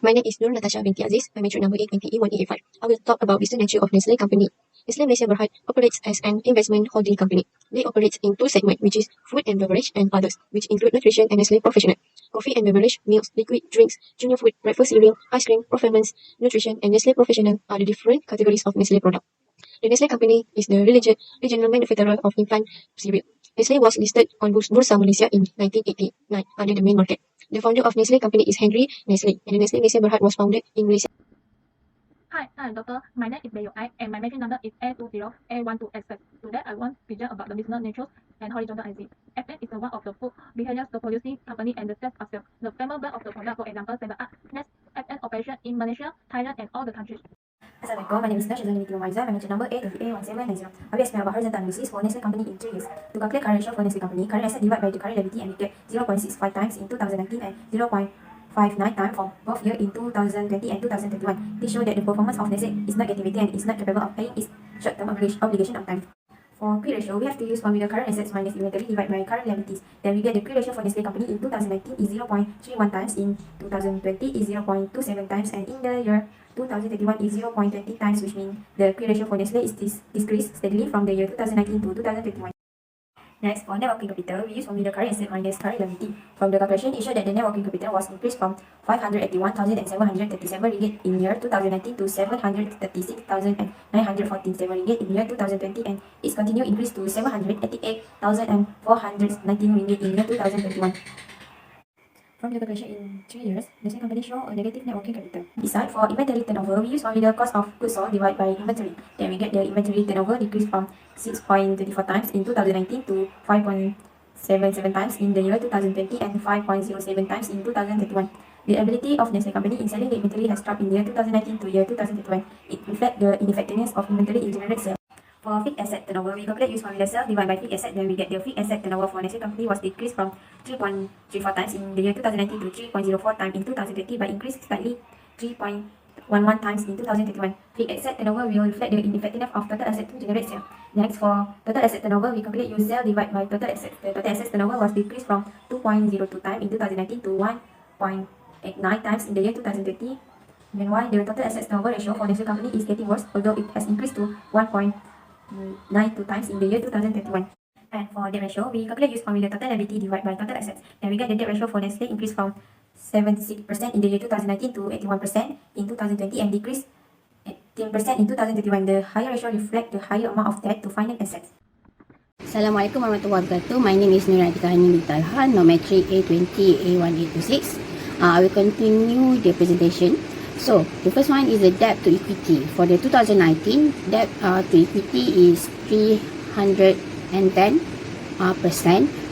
My name is Nur Natasha binti Aziz. I'm entry number 820E1885. I will talk about business nature of Nestle company. Nestle Malaysia Berhad operates as an investment holding company. They operate in two segments, which is food and beverage and others, which include nutrition and Nestle Professional. Coffee and beverage, meals, liquid drinks, junior food, breakfast cereal, ice cream, performance, nutrition, and Nestle Professional are the different categories of Nestle product. The Nestle company is the regional manufacturer of infant cereal. Nestle was listed on Bursa Malaysia in 1989 under the main market. The founder of Nestle company is Henry Nestle, and the Nestle Malaysia Berhad was founded in Malaysia. Hi, I'm Doctor. My name is Bayo I, and my metric number is A20A12XX. Today, I want to present about the business natures and horizontal axis. AFT is one of the food behaviors the producing company and the sales of sales. The famous brand of the product, for example, 7up, Nestle, AFT operation in Malaysia, Thailand, and all the countries. Assalamualaikum, my name is Nashiza Niti Romaiza. My mention number A20A1790. I will explain about horizontal analysis for Nestle company in 3 years. To calculate current ratio for Nestle company, current asset divided by the current liability and we get 0.65 times in 2019 and 0.59 times for both year in 2020 and 2021. This shows that the performance of Nestle is not getting better and is not capable of paying its short-term obligation on time. For quick ratio, we have to use formula current assets minus inventory divided by current liabilities. Then we get the quick ratio for Nestle company in 2019 is 0.31 times, in 2020 is 0.27 times, and in the year 2031 is 0.20 times, which means the quick ratio for Nestle is decreased steadily from the year 2019 to 2021. Next, for net working capital, we use formula current asset minus current liability. From the calculation, it showed that the net working capital was increased from 581,737 ringgit in year 2019 to 736,947 ringgit in year 2020, and its continued increase to 788,419 ringgit in year 2021. From the calculation in 3 years, the same company show a negative net working capital. Besides, for inventory turnover, we use formula cost of goods sold divided by inventory. Then we get the inventory turnover decreased from 6.24 times in 2019 to 5.77 times in the year 2020 and 5.07 times in 2021. The ability of Nestle company in selling the inventory has dropped in the year 2019 to year 2021. It reflects the ineffectiveness of inventory in generate sales. For fixed asset turnover, we calculate use formula sales divided by fixed asset. Then we get the fixed asset turnover for Nestle company was decreased from 3.34 times in the year 2019 to 3.04 times in 2020, but increased slightly 3.11 times in 2021. Fixed asset turnover will reflect the ineffectiveness of total asset to generate sales. Next, for total asset turnover, we calculate use sales divided by total assets. The total assets turnover was decreased from 2.02 times in 2019 to 1.89 times in the year 2020. Meanwhile, the total assets turnover ratio for Nestle company is getting worse, although it has increased to 1.92 times in the year 2021. And for debt ratio, we calculate use formula total liability divided by total assets. And we get the debt ratio for Nestle increased from 76% in the year 2019 to 81% in 2020 and decreased 18% in 2021. The higher ratio reflects the higher amount of debt to finance assets. Assalamualaikum warahmatullahi wabarakatuh. My name is Nuratika Hani Talhan, Nometry A20A1826. I will continue the presentation. So, the first one is the debt to equity. For the 2019, debt to equity is 310%.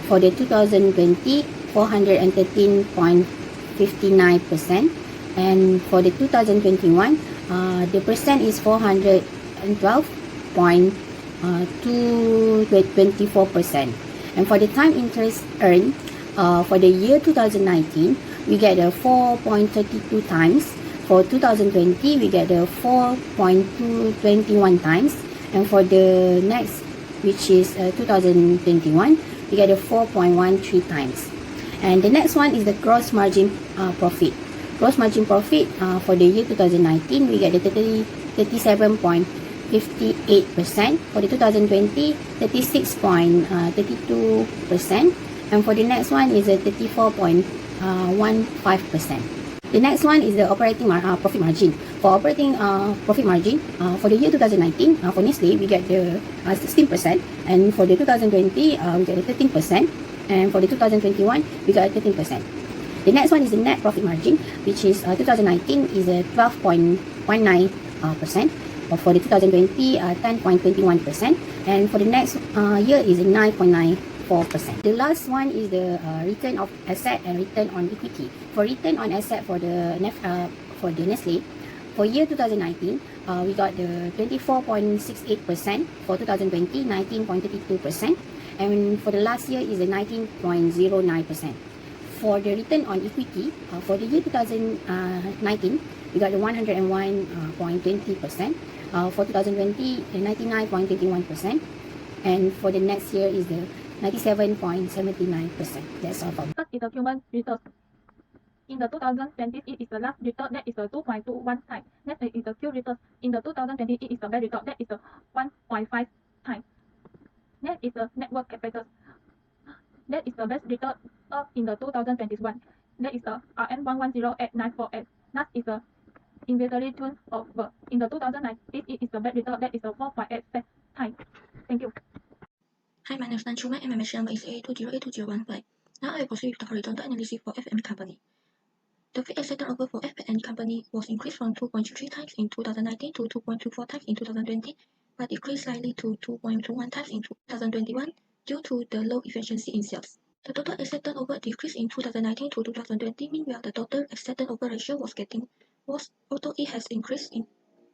For the 2020, 413.59%. And for the 2021, the percent is 412.24%. And for the time interest earned, for the year 2019, we get a 4.32 times. For 2020, we get a 4.221 times, and for the next, which is 2021, we get a 4.13 times. And the next one is the gross margin profit. Gross margin profit for the year 2019, we get the 37.58%. For the 2020, 36.32%, and for the next one is a 34.15%. The next one is the operating profit margin. For operating profit margin, for the year 2019, for Nestle, we get the 16%, and for the 2020, we get the 13%, and for the 2021, we got 13%. The next one is the net profit margin, which is 2019 is a 12.19%, for the 2020, 10.21%, and for the next year is 9.94%. The last one is the return of asset and return on equity. For return on asset for the Nestle, for year 2019, we got the 24.68%. For 2020, 19.32%, and for the last year is the 19.09%. For the return on equity, for the year 2019, we got the 101.20%. For 2020, 99.21%, and for the next year is the 97.79%. That's all. First is the human resource. In the 2020, it is the last result, that is the 2.21 times. Next is the Q result. In the 2020, it is the best result, that is the 1.5 times. Next is the network capital. That is the best result in the 2021. That is the RM110 at 948. Last is the inventory turnover. In the 2019, it is the best result, that is the 4.8 times. Thank you. Hi, my name is Nanchuma and my machine number is A20A2015. Now I will proceed with the horizontal analysis for F&N company. The fixed asset turnover for F&N company was increased from 2.3 times in 2019 to 2.24 times in 2020, but decreased slightly to 2.21 times in 2021 due to the low efficiency in sales. The total asset turnover decreased in 2019 to 2020. Meanwhile, the total asset turnover ratio although it has increased in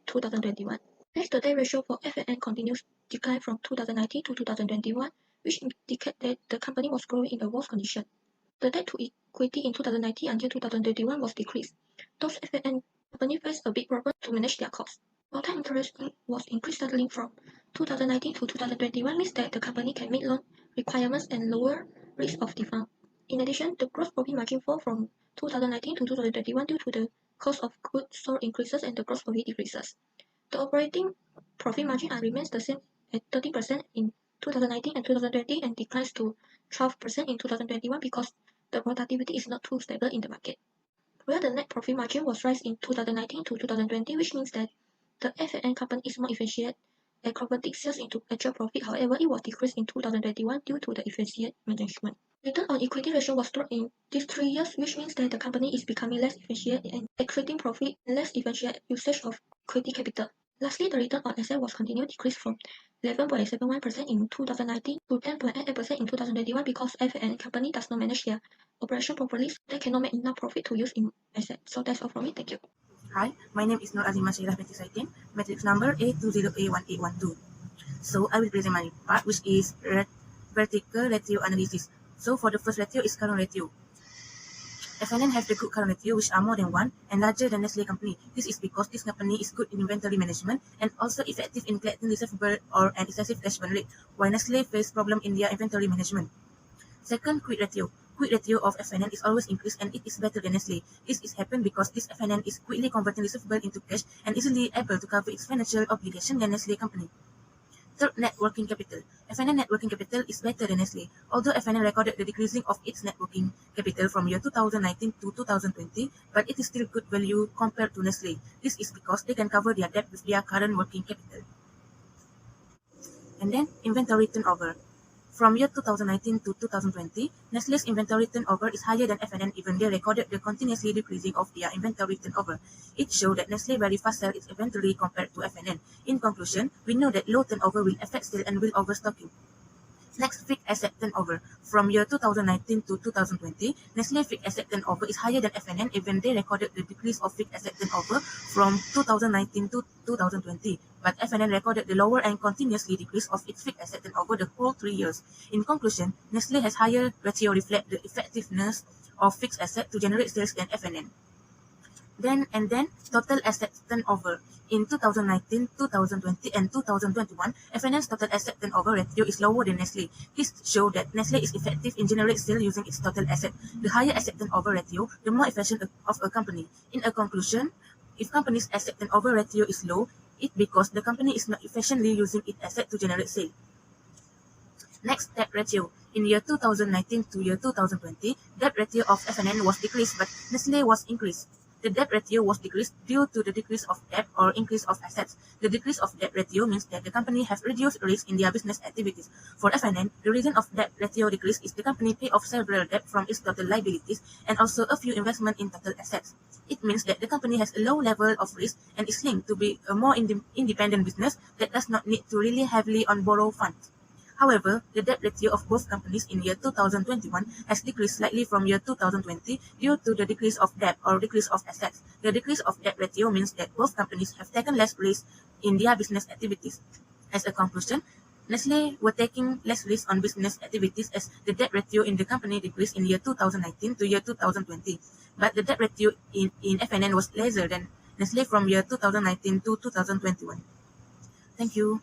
2021. Next, the debt ratio for F&N continues decline from 2019 to 2021, which indicates that the company was growing in a worse condition. The debt to equity in 2019 until 2021 was decreased. Thus, F&N company faced a big problem to manage their costs. While time interest was increased steadily from 2019 to 2021 means that the company can meet loan requirements and lower risk of default. In addition, the gross profit margin fell from 2019 to 2021 due to the cost of goods sold increases and the gross profit decreases. The operating profit margin remains the same at 30% in 2019 and 2020 and declines to 12% in 2021 because the productivity is not too stable in the market. Where the net profit margin was raised in 2019 to 2020, which means that the F&N company is more efficient at converting sales into actual profit. However, it was decreased in 2021 due to the efficient management. Return on equity ratio was dropped in these 3 years, which means that the company is becoming less efficient at creating profit and less efficient usage of equity capital. Lastly, the return on asset was continued decreased from 11.71% in 2019 to 10.88% in 2021 because F&N company does not manage their operation properly, so they cannot make enough profit to use in assets. So that's all from me. Thank you. Hi, my name is Nur Azimah Syirah binti Saitin, matrix number A20A1812. So I will present my part, which is vertical ratio analysis. So for the first ratio is current ratio. F&N have the good current ratio which are more than 1 and larger than Nestle company. This is because this company is good in inventory management and also effective in collecting receivable or an excessive cash burn rate, while Nestle face problem in their inventory management. Second, quick ratio. Quick ratio of F&N is always increased and it is better than Nestle. This is happened because this F&N is quickly converting receivable into cash and easily able to cover its financial obligation than Nestle company. Third, net working capital. F&N net working capital is better than Nestle. Although F&N recorded the decreasing of its net working capital from year 2019 to 2020, but it is still good value compared to Nestle. This is because they can cover their debt with their current working capital. And then, inventory turnover. From year 2019 to 2020, Nestle's inventory turnover is higher than F&N even they recorded the continuously decreasing of their inventory turnover. It showed that Nestle very fast sell its inventory compared to F&N. In conclusion, we know that low turnover will affect sale and will overstocking. Next, fixed asset turnover. From year 2019 to 2020, Nestle fixed asset turnover is higher than F&N even they recorded the decrease of fixed asset turnover from 2019 to 2020. But F&N recorded the lower and continuously decrease of its fixed asset turnover the whole 3 years. In conclusion, Nestle has higher ratio reflect the effectiveness of fixed asset to generate sales than F&N. Then total asset turnover. In 2019, 2020, and 2021, F&N's total asset turnover ratio is lower than Nestle. This shows that Nestle is effective in generating sales using its total asset. The higher asset turnover ratio, the more efficient of a company. In a conclusion, if company's asset turnover ratio is low, it's because the company is not efficiently using its asset to generate sales. Next, debt ratio. In year 2019 to year 2020, debt ratio of F&N was decreased, but Nestle was increased. The debt ratio was decreased due to the decrease of debt or increase of assets. The decrease of debt ratio means that the company has reduced risk in their business activities. For F&N, the reason of debt ratio decrease is the company pay off several debt from its total liabilities and also a few investment in total assets. It means that the company has a low level of risk and is linked to be a more independent business that does not need to rely heavily on borrowed funds. However, the debt ratio of both companies in year 2021 has decreased slightly from year 2020 due to the decrease of debt or decrease of assets. The decrease of debt ratio means that both companies have taken less risk in their business activities. As a conclusion, Nestle were taking less risk on business activities as the debt ratio in the company decreased in year 2019 to year 2020. But the debt ratio in F&N was lesser than Nestle from year 2019 to 2021. Thank you.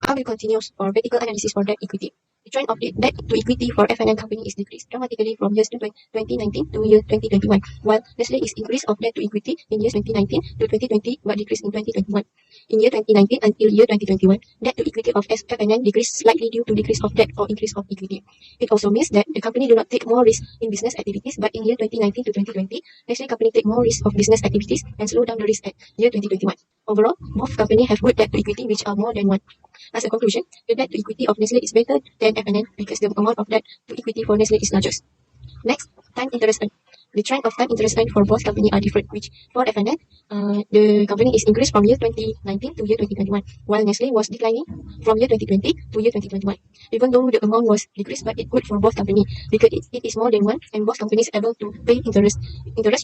I will continue for vertical analysis for debt equity. The trend of debt to equity for F&N company is decreased dramatically from years 2019 to year 2021, while Nestle is increase of debt to equity in years 2019 to 2020 but decreased in 2021. In year 2019 until year 2021, debt to equity of F&N decreased slightly due to decrease of debt or increase of equity. It also means that the company do not take more risk in business activities, but in year 2019 to 2020, Nestle company take more risk of business activities and slow down the risk at year 2021. Overall, both companies have good debt to equity which are more than 1. As a conclusion, the debt to equity of Nestle is better than F&N because the amount of debt to equity for Nestle is largest. Next, time interest earned. The trend of time interest earned for both companies are different, which for F&N, the company is increased from year 2019 to year 2021, while Nestle was declining from year 2020 to year 2021. Even though the amount was decreased, but it's good for both companies because it is more than 1 and both companies able to pay interest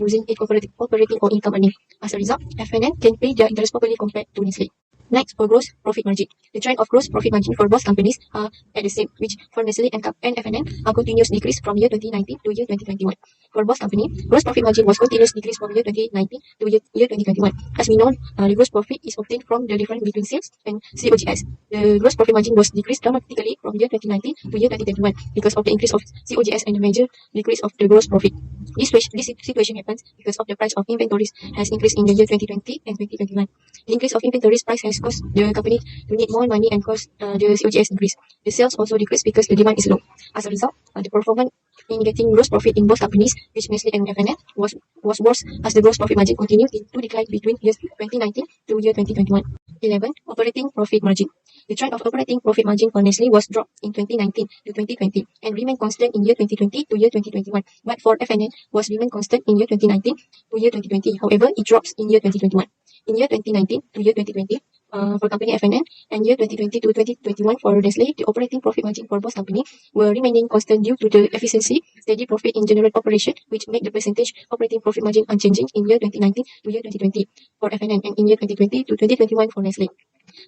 using its operating or income earning. As a result, F&N can pay their interest properly compared to Nestle. Next, for gross profit margin. The trend of gross profit margin for both companies are at the same, which for Nestle and F&N are continuous decrease from year 2019 to year 2021. For both companies, gross profit margin was continuous decrease from year 2019 to year 2021. As we know, the gross profit is obtained from the difference between sales and COGS. The gross profit margin was decreased dramatically from year 2019 to year 2021 because of the increase of COGS and the major decrease of the gross profit. This situation happens because of the price of inventories has increased in the year 2020 and 2021. The increase of inventories price has caused the company to need more money and caused the COGS increase. The sales also decreased because the demand is low. As a result, the performance in getting gross profit in both companies, which Nestle and F&N, was worse as the gross profit margin continued to decline between years 2019 to year 2021. 11. Operating profit margin. The trend of operating profit margin for Nestle was dropped in 2019 to 2020 and remained constant in year 2020 to year 2021. But for F&N was remained constant in year 2019 to year 2020. However, it drops in year 2021. In year 2019 to year 2020, for company F&N and year 2020 to 2021 for Nestle, the operating profit margin for both companies were remaining constant due to the efficiency, steady profit in general operation, which made the percentage operating profit margin unchanging in year 2019 to year 2020 for F&N and in year 2020 to 2021 for Nestle.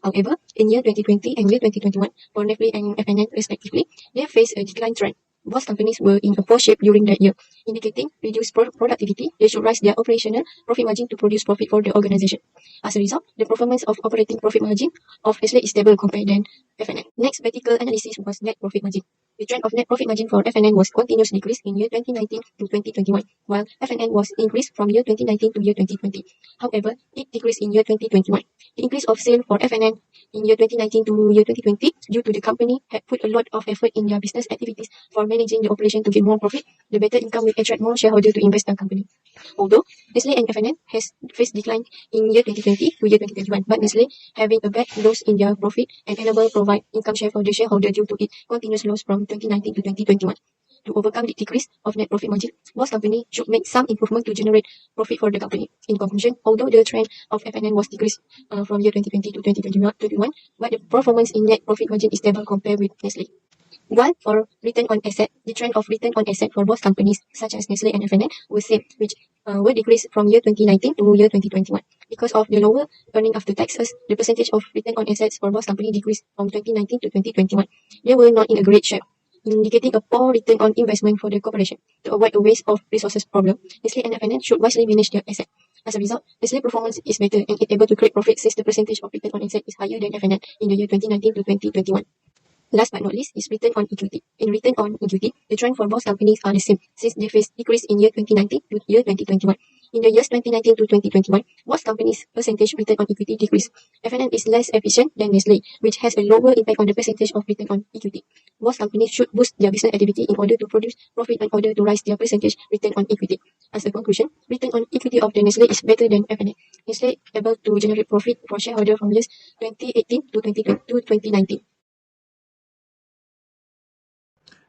However, in year 2020 and year 2021 for Nestle and F&N respectively, they faced a decline trend. Both companies were in a poor shape during that year, indicating reduced productivity. They should raise their operational profit margin to produce profit for the organization. As a result, the performance of operating profit margin of Nestle is stable compared to F&N. Next vertical analysis was net profit margin. The trend of net profit margin for F&N was continuous decrease in year 2019 to 2021, while F&N was increased from year 2019 to year 2020. However, it decreased in year 2021. The increase of sale for F&N in year 2019 to year 2020 due to the company had put a lot of effort in their business activities for managing the operation to get more profit. The better income will attract more shareholders to invest in the company. Although Nestle and F&N has faced decline in year 2020 to year 2021, but Nestle having a bad loss in their profit and enable provide income share for the shareholder due to its continuous loss from 2019 to 2021. To overcome the decrease of net profit margin, both companies should make some improvement to generate profit for the company. In conclusion, although the trend of F&N was decreased from year 2020 to 2021, but the performance in net profit margin is stable compared with Nestle. While for return on asset, the trend of return on asset for both companies, such as Nestle and F&N, was same, which were decreased from year 2019 to year 2021. Because of the lower earning after taxes, the percentage of return on assets for both companies decreased from 2019 to 2021. They were not in a great shape, indicating a poor return on investment for the corporation. To avoid a waste of resources problem, Nestle and F&N should wisely manage their assets. As a result, Nestle performance is better and it able to create profit since the percentage of return on asset is higher than F&N in the year 2019 to 2021. Last but not least is return on equity. In return on equity, the trend for both companies are the same since they faced decrease in year 2019 to year 2021. In the years 2019 to 2021, both companies' percentage return on equity decreased. F&N is less efficient than Nestle, which has a lower impact on the percentage of return on equity. Both companies should boost their business activity in order to produce profit in order to raise their percentage return on equity. As a conclusion, return on equity of the Nestle is better than F&N. Nestle able to generate profit for shareholder from years 2018 to 2019.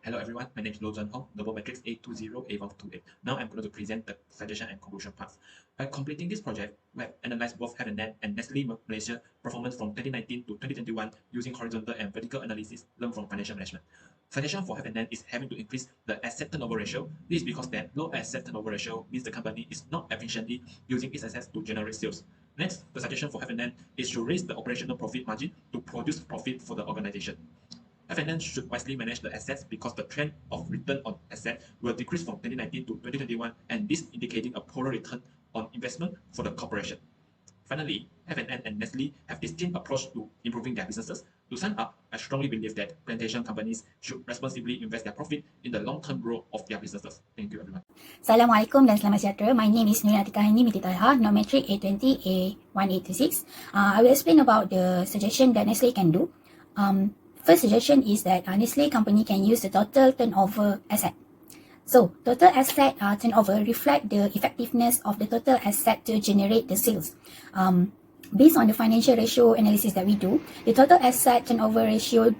Hello everyone, my name is Lo Zhen Hong, Double Matrix A20A128. Now I'm going to present the suggestion and conclusion parts. By completing this project, we have analyzed both F&N and Nestle Malaysia performance from 2019 to 2021 using horizontal and vertical analysis learned from financial management. Suggestion for F&N is having to increase the asset turnover ratio. This is because that low asset turnover ratio means the company is not efficiently using its assets to generate sales. Next, the suggestion for F&N is to raise the operational profit margin to produce profit for the organization. F&N should wisely manage the assets because the trend of return on asset will decrease from 2019 to 2021, and this indicating a poorer return on investment for the corporation. Finally, F&N and Nestle have distinct approach to improving their businesses. To sum up, I strongly believe that plantation companies should responsibly invest their profit in the long-term growth of their businesses. Thank you, everyone. Assalamualaikum dan selamat sejahtera. My name is Nuri Atika Hani binti Talha, Nometric A20A1826. I will explain about the suggestion that Nestle can do. First suggestion is that Nestle company can use the total turnover asset. So, total asset turnover reflect the effectiveness of the total asset to generate the sales. Based on the financial ratio analysis that we do, the total asset turnover ratio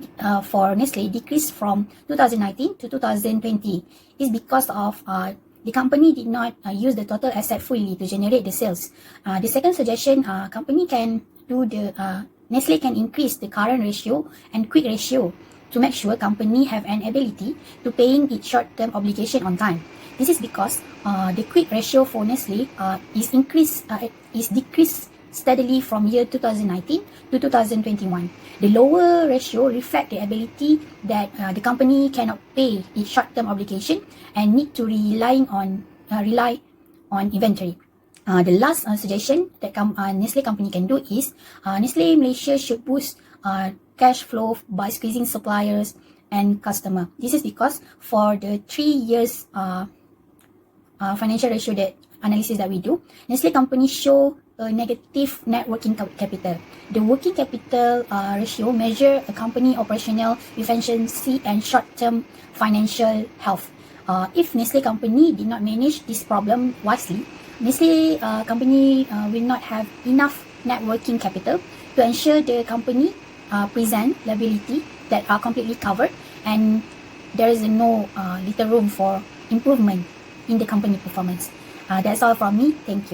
for Nestle decreased from 2019 to 2020. It's because of the company did not use the total asset fully to generate the sales. The second suggestion, company can do Nestle can increase the current ratio and quick ratio to make sure company have an ability to paying its short-term obligation on time. This is because the quick ratio for Nestle is decreased steadily from year 2019 to 2021. The lower ratio reflect the ability that the company cannot pay its short-term obligation and need to rely on inventory. The last suggestion that Nestle company can do is Nestle Malaysia should boost cash flow by squeezing suppliers and customer. This is because for the 3 years financial ratio analysis that we do, Nestle company show a negative net working capital. The working capital ratio measure a company operational efficiency and short-term financial health. If Nestle company did not manage this problem wisely, Nestle company will not have enough net working capital to ensure the company present liability that are completely covered, and there is no little room for improvement in the company performance. That's all from me. Thank you.